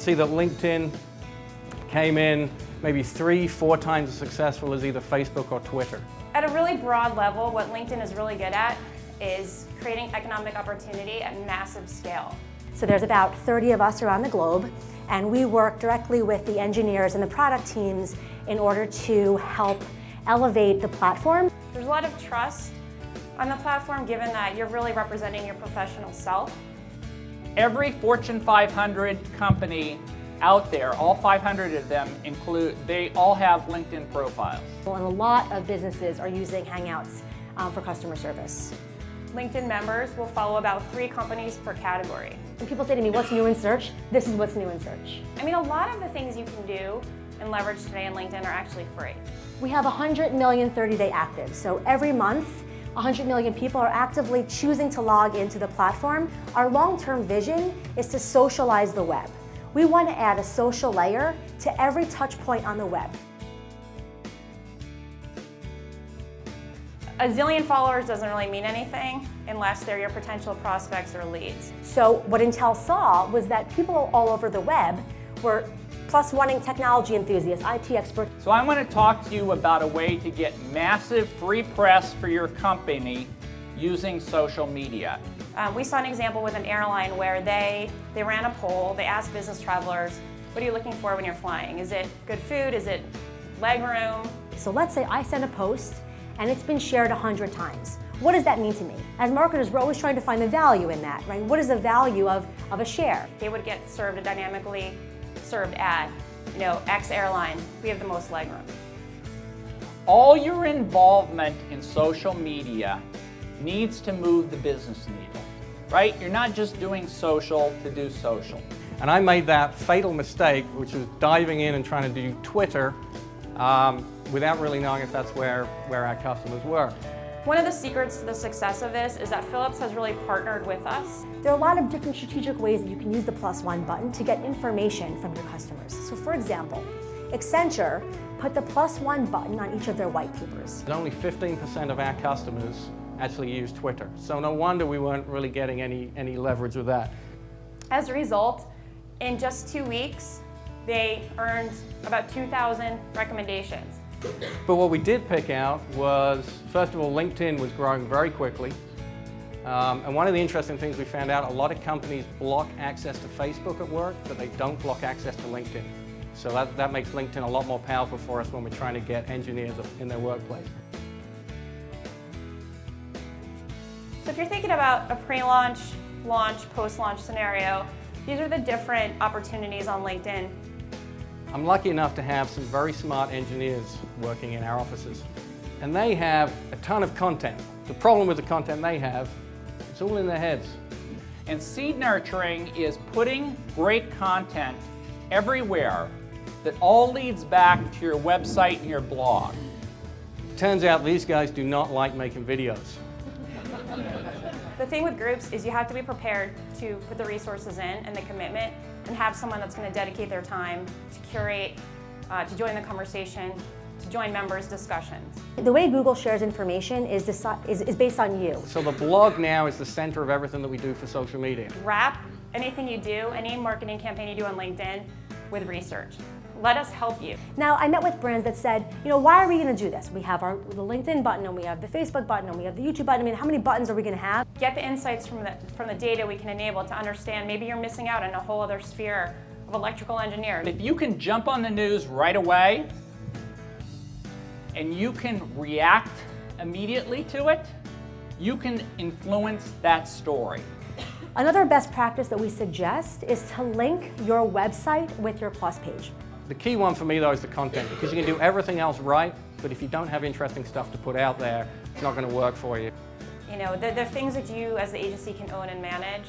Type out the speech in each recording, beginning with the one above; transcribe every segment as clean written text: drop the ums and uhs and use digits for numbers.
see that LinkedIn came in maybe 3-4 times as successful as either Facebook or Twitter. At a really broad level, what LinkedIn is really good at is creating economic opportunity at massive scale. So there's about 30 of us around the globe, and we work directly with the engineers and the product teams in order to help elevate the platform. There's a lot of trust on the platform given that you're really representing your professional self. Every Fortune 500 company out there, all 500 of them they all have LinkedIn profiles. And a lot of businesses are using Hangouts for customer service. LinkedIn members will follow about 3 companies per category. When people say to me, what's new in search? This is what's new in search. I mean, a lot of the things you can do and leverage today in LinkedIn are actually free. We have 100 million 30-day actives. So every month, 100 million people are actively choosing to log into the platform. Our long-term vision is to socialize the web. We want to add a social layer to every touch point on the web. A zillion followers doesn't really mean anything unless they're your potential prospects or leads. So what Intel saw was that people all over the web were plus-oneing technology enthusiasts, IT experts. So I want to talk to you about a way to get massive free press for your company using social media. We saw an example with an airline where they ran a poll. They asked business travelers, what are you looking for when you're flying? Is it good food? Is it leg room? So let's say I send a post and it's been shared 100 times. What does that mean to me? As marketers, we're always trying to find the value in that, right? What is the value of a share? They would get served a dynamically served ad. You know, X airline, we have the most leg room. All your involvement in social media needs to move the business needle, right? You're not just doing social to do social. And I made that fatal mistake, which was diving in and trying to do Twitter without really knowing if that's where our customers were. One of the secrets to the success of this is that Philips has really partnered with us. There are a lot of different strategic ways that you can use the +1 button to get information from your customers. So for example, Accenture put the +1 button on each of their white papers. And only 15% of our customers actually use Twitter. So no wonder we weren't really getting any leverage with that. As a result, in just 2 weeks, they earned about 2,000 recommendations. But what we did pick out was, first of all, LinkedIn was growing very quickly. And one of the interesting things we found out, a lot of companies block access to Facebook at work, but they don't block access to LinkedIn. So that makes LinkedIn a lot more powerful for us when we're trying to get engineers in their workplace. So if you're thinking about a pre-launch, launch, post-launch scenario, these are the different opportunities on LinkedIn. I'm lucky enough to have some very smart engineers working in our offices. And they have a ton of content. The problem with the content they have, it's all in their heads. And seed nurturing is putting great content everywhere that all leads back to your website and your blog. Turns out these guys do not like making videos. The thing with groups is you have to be prepared to put the resources in and the commitment and have someone that's going to dedicate their time to curate, to join the conversation, to join members' discussions. The way Google shares information is based on you. So the blog now is the center of everything that we do for social media. Wrap anything you do, any marketing campaign you do on LinkedIn with research. Let us help you. Now, I met with brands that said, you know, why are we going to do this? We have the LinkedIn button, and we have the Facebook button, and we have the YouTube button. I mean, how many buttons are we going to have? Get the insights from the data we can enable to understand maybe you're missing out on a whole other sphere of electrical engineering. If you can jump on the news right away, and you can react immediately to it, you can influence that story. Another best practice that we suggest is to link your website with your Plus page. The key one for me though is the content, because you can do everything else right, but if you don't have interesting stuff to put out there, it's not going to work for you. You know, there are things that you as the agency can own and manage.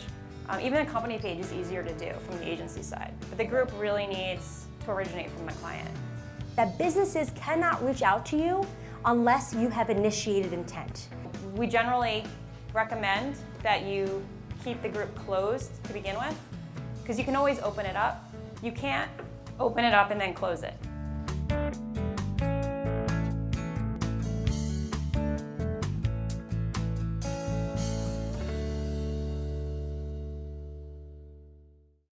Even the company page is easier to do from the agency side, but the group really needs to originate from the client. That businesses cannot reach out to you unless you have initiated intent. We generally recommend that you keep the group closed to begin with, because you can always open it up. You can't open it up and then close it.